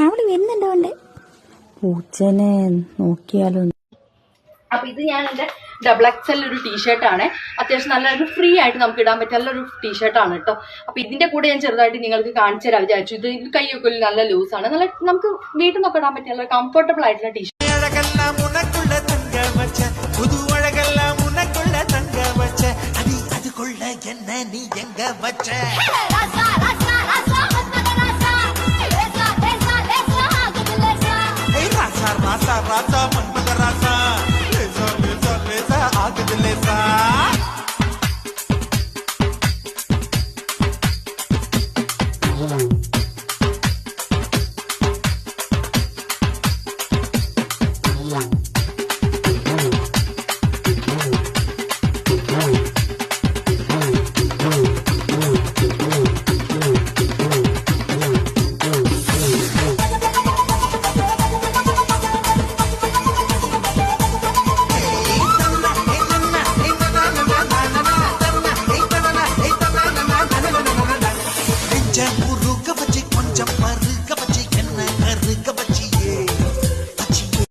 അവിടെ വരുന്നുണ്ടോണ്ട് പൂച്ചനെ നോക്കിയാലോ. അപ്പൊ ഇത് ഞാൻ എന്റെ ഡബിൾ എക്സൽ ഒരു ടീഷർട്ടാണ്. അത്യാവശ്യം നല്ലൊരു ഫ്രീ ആയിട്ട് നമുക്ക് ഇടാൻ പറ്റിയ നല്ലൊരു ടീഷർട്ടാണ് കേട്ടോ. അപ്പൊ ഇതിന്റെ കൂടെ ഞാൻ ചെറുതായിട്ട് നിങ്ങൾക്ക് കാണിച്ചു തരാൻ വിചാരിച്ചു. ഇത് കൈയൊക്കെ നല്ല ലൂസാണ്, നല്ല നമുക്ക് വീട്ടിൽ നിന്നൊക്കെ ഇടാൻ പറ്റിയ നല്ല കംഫർട്ടബിൾ ആയിട്ടുള്ള ടീഷർട്ട്.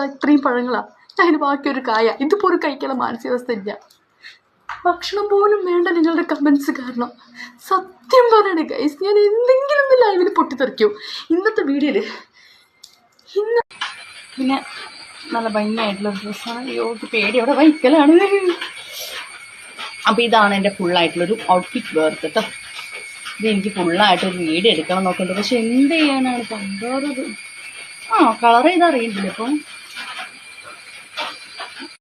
ഇത്രയും പഴങ്ങളാ, അതിന് ബാക്കി ഒരു കായ. ഇതുപോലും കഴിക്കാനുള്ള മാനസികാവസ്ഥ ഇല്ല. ഭക്ഷണം പോലും വേണ്ട നിങ്ങളുടെ കമൻസ് കാരണം. സത്യം പറയണേ ഗൈസ്, ഞാൻ എന്തെങ്കിലും ഒന്ന് ലൈവിൽ പൊട്ടിത്തെറിക്കും ഇന്നത്തെ വീഡിയോയിൽ. പിന്നെ നല്ല ഭംഗിയായിട്ടുള്ള ഡ്രസ്സാണ്. അയ്യോ പേടി അവിടെ വൈക്കലാണ്. അപ്പം ഇതാണ് എൻ്റെ ഫുള്ളായിട്ടുള്ളൊരു ഔട്ട്ഫിറ്റ് വേർത്ത് കേട്ടോ. ഇത് എനിക്ക് ഫുള്ളായിട്ടൊരു വീഡിയോ എടുക്കണം നോക്കുന്നുണ്ട്, പക്ഷെ എന്ത് ചെയ്യാനാണ് പണ്ടോരത് കളർ ചെയ്ത് അറിയില്ല. അപ്പം